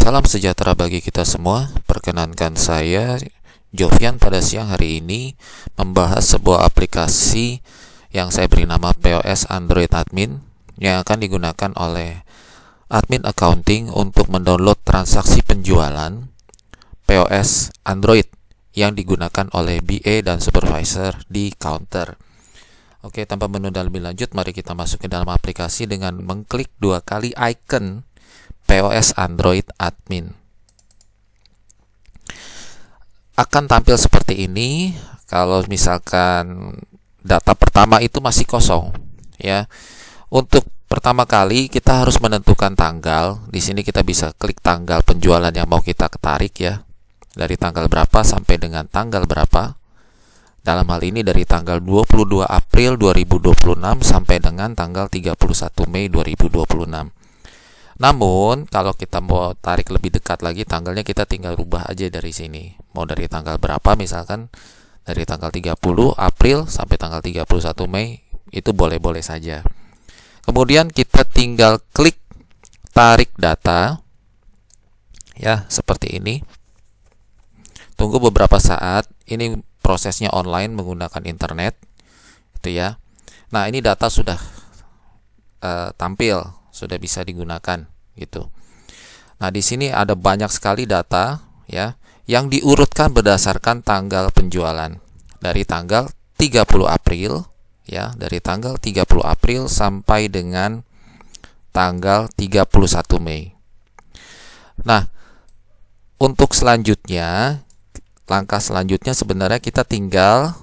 Salam sejahtera bagi kita semua. Perkenankan saya Jovian pada siang hari ini membahas sebuah aplikasi yang saya beri nama POS Android Admin yang akan digunakan oleh admin accounting untuk mendownload transaksi penjualan POS Android yang digunakan oleh BA dan supervisor di counter. Oke, tanpa menunda lebih lanjut, mari kita masuk ke dalam aplikasi dengan mengklik 2 kali icon POS Android Admin. Akan tampil seperti ini kalau misalkan data pertama itu masih kosong, ya. Untuk pertama kali kita harus menentukan tanggal. Di sini kita bisa klik tanggal penjualan yang mau kita tarik, ya. Dari tanggal berapa sampai dengan tanggal berapa. Dalam hal ini dari tanggal 22 April 2026 sampai dengan tanggal 31 Mei 2026. Namun, kalau kita mau tarik lebih dekat lagi tanggalnya, kita tinggal rubah aja dari sini. Mau dari tanggal berapa, misalkan dari tanggal 30 April sampai tanggal 31 Mei, itu boleh-boleh saja. Kemudian kita tinggal klik tarik data, ya, seperti ini. Tunggu beberapa saat, ini prosesnya online menggunakan internet, itu ya. Nah, ini data sudah tampil, sudah bisa digunakan gitu. Nah, di sini ada banyak sekali data, ya, yang diurutkan berdasarkan tanggal penjualan. Dari tanggal 30 April, ya, dari tanggal 30 April sampai dengan tanggal 31 Mei. Nah, untuk selanjutnya, langkah selanjutnya sebenarnya kita tinggal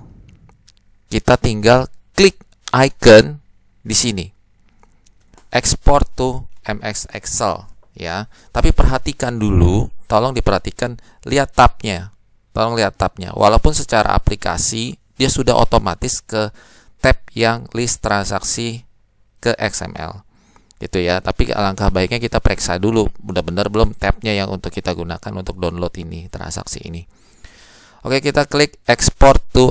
klik icon di sini. Export to MX Excel, ya. Tapi perhatikan dulu, tolong diperhatikan, lihat tabnya. Tolong lihat tabnya. Walaupun secara aplikasi dia sudah otomatis ke tab yang list transaksi ke XML. Gitu ya. Tapi alangkah baiknya kita periksa dulu benar-benar belum tabnya yang untuk kita gunakan untuk download ini, transaksi ini. Oke, kita klik export to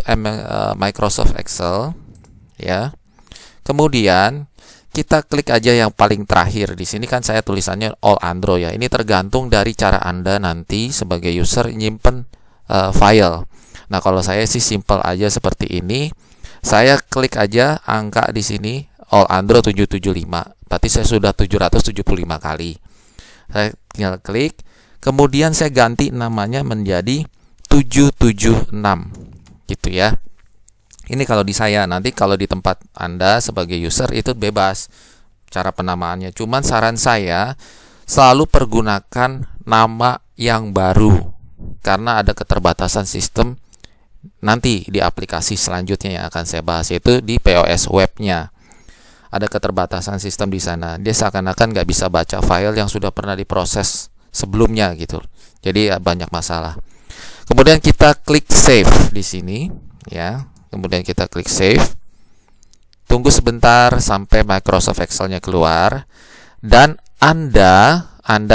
Microsoft Excel, ya. Kemudian kita klik aja yang paling terakhir. Di sini kan saya tulisannya all Android, ya. Ini tergantung dari cara Anda nanti sebagai user nyimpen file. Nah, kalau saya sih simple aja seperti ini. Saya klik aja angka di sini all Android 775. Berarti saya sudah 775 kali. Saya tinggal klik. Kemudian saya ganti namanya menjadi 776. Gitu ya. Ini kalau di saya, nanti kalau di tempat Anda sebagai user itu bebas cara penamaannya. Cuman saran saya selalu pergunakan nama yang baru karena ada keterbatasan sistem nanti di aplikasi selanjutnya yang akan saya bahas, yaitu di POS webnya. Ada keterbatasan sistem di sana. Dia seakan-akan nggak bisa baca file yang sudah pernah diproses sebelumnya gitu. Jadi banyak masalah. Kemudian kita klik save di sini, ya. Kemudian kita klik save. Tunggu sebentar sampai Microsoft Excel-nya keluar. Dan Anda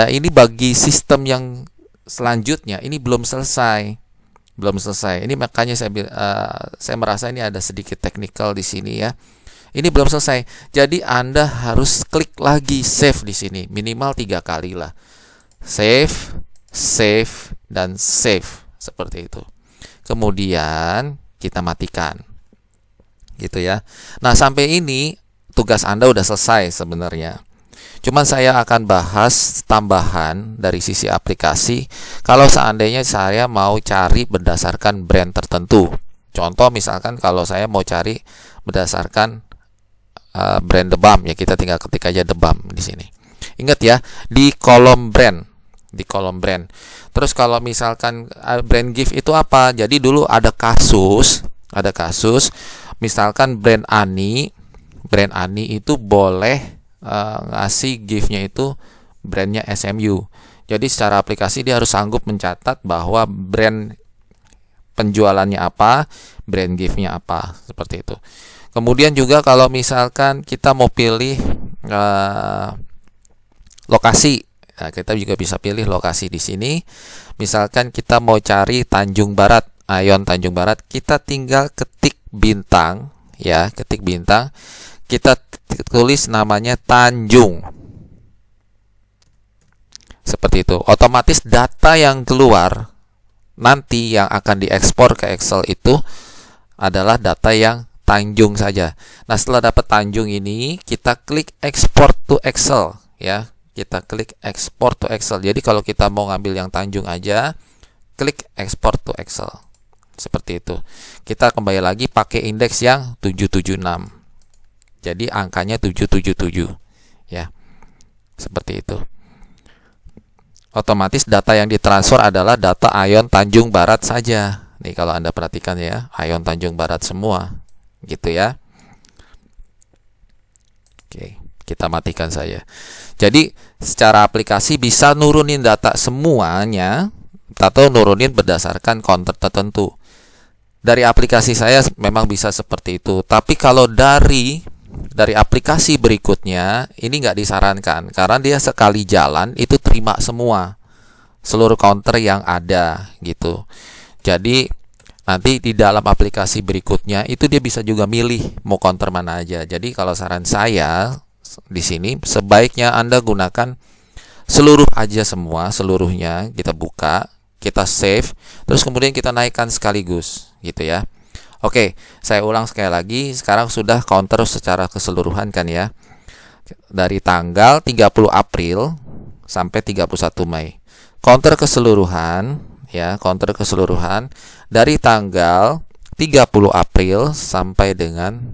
ini bagi sistem yang selanjutnya ini belum selesai. Belum selesai. Ini makanya saya merasa ini ada sedikit teknikal di sini, ya. Ini belum selesai. Jadi Anda harus klik lagi save di sini, minimal 3 kali lah. Save, save, dan save. Seperti itu. Kemudian kita matikan, gitu ya. Nah, sampai ini tugas Anda udah selesai sebenarnya. Cuman saya akan bahas tambahan dari sisi aplikasi. Kalau seandainya saya mau cari berdasarkan brand tertentu, contoh misalkan kalau saya mau cari berdasarkan brand The Balm, ya, kita tinggal ketik aja The Balm di sini. Ingat ya, di kolom brand. Terus kalau misalkan brand gift itu apa? Jadi dulu ada kasus misalkan brand Ani itu boleh ngasih giftnya itu brandnya SMU. Jadi secara aplikasi dia harus sanggup mencatat bahwa brand penjualannya apa, brand giftnya apa, seperti itu. Kemudian juga kalau misalkan kita mau pilih lokasi, nah, kita juga bisa pilih lokasi di sini. Misalkan kita mau cari Tanjung Barat, Ayon Tanjung Barat, kita tinggal ketik bintang, ya, ketik bintang. Kita tulis namanya Tanjung. Seperti itu. Otomatis data yang keluar nanti yang akan diekspor ke Excel itu adalah data yang Tanjung saja. Nah, setelah dapat Tanjung ini, kita klik Export to Excel ya. Kita klik Export to Excel. Jadi kalau kita mau ngambil yang Tanjung aja, klik Export to Excel. Seperti itu. Kita kembali lagi pakai indeks yang 776. Jadi angkanya 777 ya. Seperti itu. Otomatis data yang ditransfer adalah data Ayon Tanjung Barat saja. Nih kalau Anda perhatikan ya, Ayon Tanjung Barat semua. Gitu ya. Oke, kita matikan saja. Jadi secara aplikasi bisa nurunin data semuanya atau nurunin berdasarkan counter tertentu. Dari aplikasi saya memang bisa seperti itu. Tapi kalau dari aplikasi berikutnya ini nggak disarankan karena dia sekali jalan itu terima semua seluruh counter yang ada gitu. Jadi nanti di dalam aplikasi berikutnya itu dia bisa juga milih mau counter mana aja. Jadi kalau saran saya di sini sebaiknya Anda gunakan seluruh aja semua, seluruhnya kita buka, kita save, terus kemudian kita naikkan sekaligus gitu ya. Oke, saya ulang sekali lagi. Sekarang sudah counter secara keseluruhan kan ya. Dari tanggal 30 April sampai 31 Mei. Counter keseluruhan ya, counter keseluruhan dari tanggal 30 April sampai dengan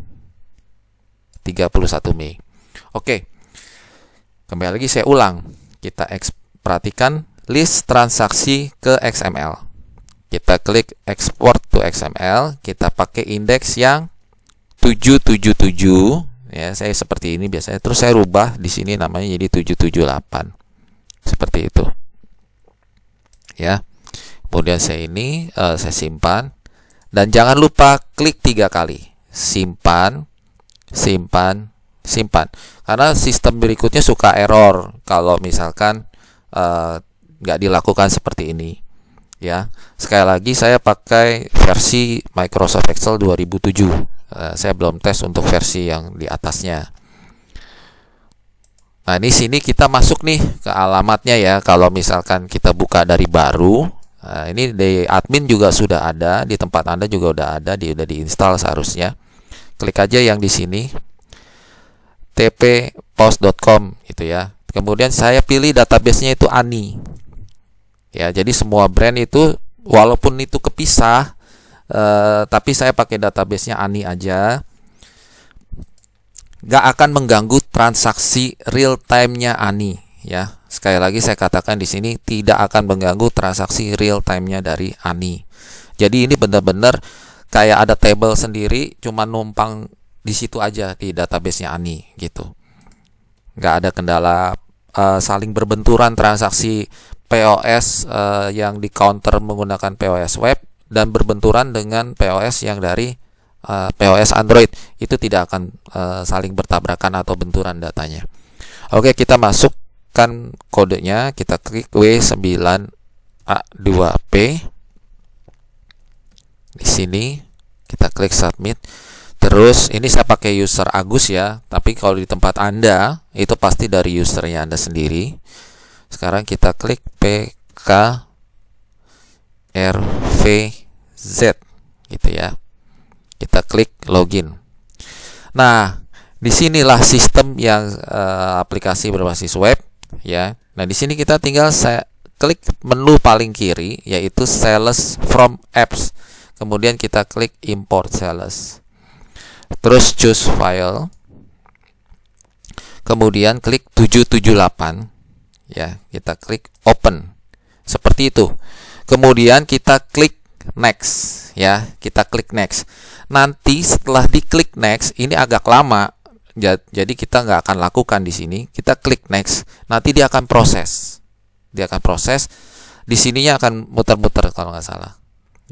31 Mei. Oke. Kembali lagi saya ulang. Kita perhatikan list transaksi ke XML. Kita klik export to XML, kita pakai indeks yang 777 ya, saya seperti ini biasanya. Terus saya rubah di sini namanya jadi 778. Seperti itu. Ya. Kemudian saya simpan dan jangan lupa klik 3 kali. Simpan, simpan, simpan. Karena sistem berikutnya suka error kalau misalkan nggak dilakukan seperti ini. Ya, sekali lagi saya pakai versi Microsoft Excel 2007. Saya belum tes untuk versi yang di atasnya. Nah, ini sini kita masuk nih ke alamatnya ya. Kalau misalkan kita buka dari baru, ini di admin juga sudah ada, di tempat Anda juga udah ada, udah diinstal seharusnya. Klik aja yang di sini tppost.com gitu ya. Kemudian saya pilih database-nya itu ANI. Ya, jadi semua brand itu walaupun itu kepisah, tapi saya pakai database-nya ANI aja, nggak akan mengganggu transaksi real time-nya ANI. Ya, sekali lagi saya katakan di sini tidak akan mengganggu transaksi real time-nya dari ANI. Jadi ini benar-benar kayak ada table sendiri, cuma numpang di situ aja di database-nya ANI gitu. Nggak ada kendala saling berbenturan transaksi POS yang di counter menggunakan POS web dan berbenturan dengan POS yang dari POS Android, itu tidak akan saling bertabrakan atau benturan datanya. Oke, kita masukkan kodenya, kita klik W9A2P di sini, kita klik submit. Terus ini saya pakai user Agus ya, tapi kalau di tempat Anda itu pasti dari usernya Anda sendiri. Sekarang kita klik PKRVZ gitu ya. Kita klik login. Nah, disinilah sistem yang aplikasi berbasis web ya. Nah, di sini kita tinggal saya klik menu paling kiri yaitu Sales from Apps. Kemudian kita klik import sales. Terus choose file. Kemudian klik 778. Ya, kita klik open. Seperti itu. Kemudian kita klik next ya, kita klik next. Nanti setelah diklik next ini agak lama. Jadi kita nggak akan lakukan di sini. Kita klik next. Nanti dia akan proses. Dia akan proses. Di sininya akan muter-muter kalau nggak salah.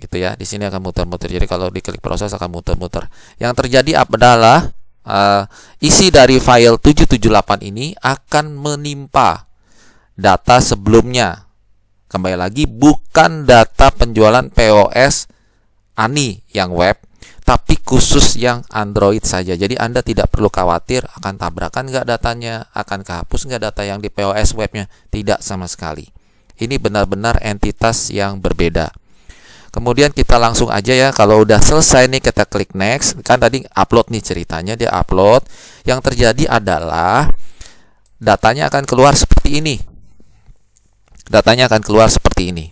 Gitu ya. Di sini akan muter-muter. Jadi kalau diklik proses akan muter-muter. Yang terjadi adalah isi dari file 778 ini akan menimpa data sebelumnya. Kembali lagi, bukan data penjualan POS ANI yang web, tapi khusus yang Android saja. Jadi Anda tidak perlu khawatir akan tabrakan nggak datanya, akan kehapus nggak data yang di POS webnya. Tidak sama sekali. Ini benar-benar entitas yang berbeda. Kemudian kita langsung aja ya, kalau udah selesai nih kita klik next. Kan tadi upload nih ceritanya, dia upload. Yang terjadi adalah datanya akan keluar seperti ini. Datanya akan keluar seperti ini.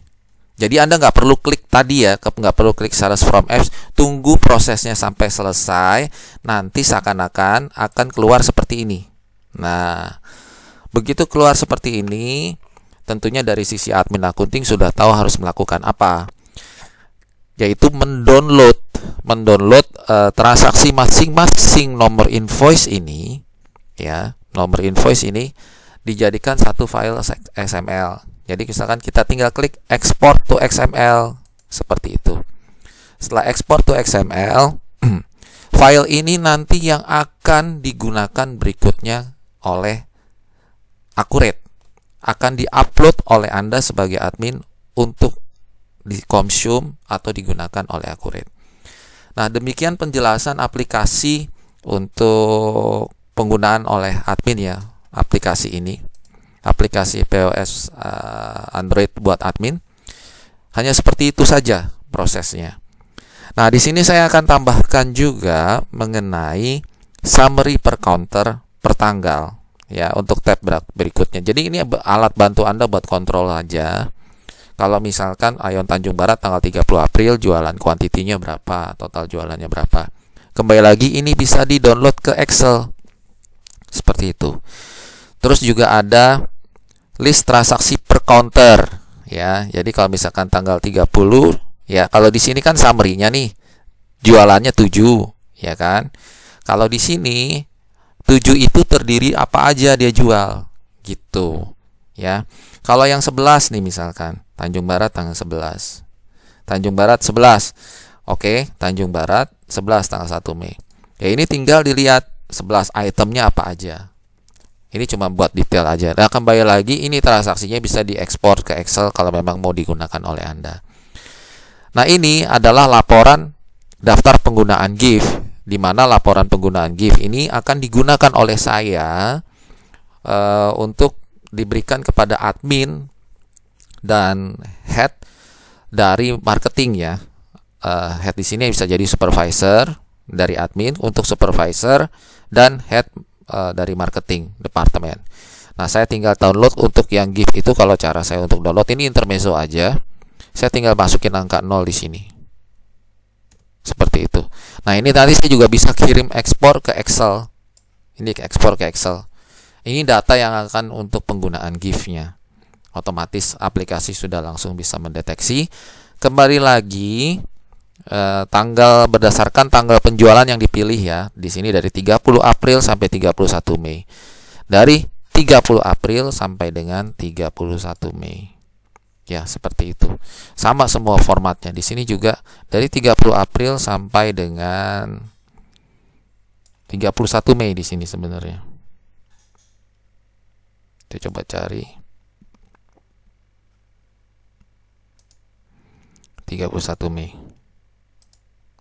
Jadi Anda nggak perlu klik tadi ya, nggak perlu klik search from apps, tunggu prosesnya sampai selesai, nanti seakan-akan akan keluar seperti ini. Nah, begitu keluar seperti ini, tentunya dari sisi admin akunting sudah tahu harus melakukan apa, yaitu mendownload transaksi masing-masing nomor invoice ini, ya, nomor invoice ini dijadikan satu file XML. Jadi misalkan kita tinggal klik export to XML seperti itu. Setelah export to XML, file ini nanti yang akan digunakan berikutnya oleh Accurate. Akan diupload oleh Anda sebagai admin untuk di-consume atau digunakan oleh Accurate. Nah, demikian penjelasan aplikasi untuk penggunaan oleh admin ya, aplikasi ini. Aplikasi POS Android buat admin. Hanya seperti itu saja prosesnya. Nah, di sini saya akan tambahkan juga mengenai summary per counter per tanggal ya untuk tab berikutnya. Jadi ini alat bantu Anda buat kontrol aja. Kalau misalkan Ayon Tanjung Barat tanggal 30 April jualan kuantitinya berapa, total jualannya berapa. Kembali lagi ini bisa di-download ke Excel. Seperti itu. Terus juga ada list transaksi per counter ya. Jadi kalau misalkan tanggal 30 ya, kalau di sini kan summary-nya nih jualannya 7 ya kan. Kalau di sini 7 itu terdiri apa aja dia jual gitu ya. Kalau yang 11 nih misalkan Tanjung Barat tanggal 11. Tanjung Barat 11. Oke, Tanjung Barat 11 tanggal 1 Mei. Ya ini tinggal dilihat 11 itemnya apa aja. Ini cuma buat detail aja. Nah, kembali lagi ini transaksinya bisa diekspor ke Excel kalau memang mau digunakan oleh Anda. Nah, ini adalah laporan daftar penggunaan gift, di mana laporan penggunaan gift ini akan digunakan oleh saya untuk diberikan kepada admin dan head dari marketing ya. Head di sini bisa jadi supervisor dari admin untuk supervisor dan head dari marketing departemen. Nah, saya tinggal download untuk yang gift itu. Kalau cara saya untuk download ini intermezzo aja. Saya tinggal masukin angka 0 di sini. Seperti itu. Nah, ini tadi saya juga bisa kirim ekspor ke Excel. Ini ekspor ke Excel. Ini data yang akan untuk penggunaan gift-nya. Otomatis aplikasi sudah langsung bisa mendeteksi. Kembali lagi tanggal berdasarkan tanggal penjualan yang dipilih ya. Di sini dari 30 April sampai 31 Mei. Dari 30 April sampai dengan 31 Mei. Ya, seperti itu. Sama semua formatnya. Di sini juga dari 30 April sampai dengan 31 Mei di sini sebenarnya. Kita coba cari. 31 Mei.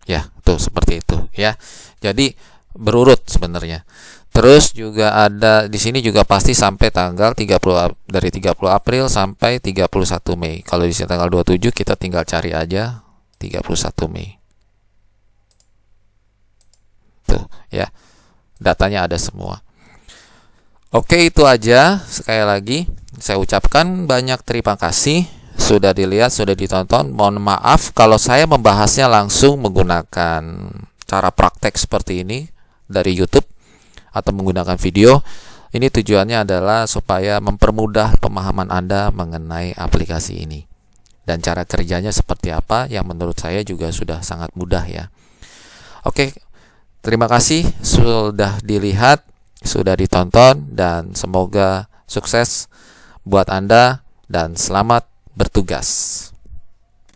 Ya, tuh seperti itu ya. Jadi berurut sebenarnya. Terus juga ada di sini juga pasti sampai tanggal 30 dari 30 April sampai 31 Mei. Kalau di sini tanggal 27 kita tinggal cari aja 31 Mei. Tuh ya. Datanya ada semua. Oke, itu aja. Sekali lagi saya ucapkan banyak terima kasih sudah dilihat, sudah ditonton. Mohon maaf kalau saya membahasnya langsung menggunakan cara praktek seperti ini dari YouTube atau menggunakan video. Ini tujuannya adalah supaya mempermudah pemahaman Anda mengenai aplikasi ini. Dan cara kerjanya seperti apa yang menurut saya juga sudah sangat mudah ya. Oke, terima kasih sudah dilihat, sudah ditonton, dan semoga sukses buat Anda dan selamat bertugas.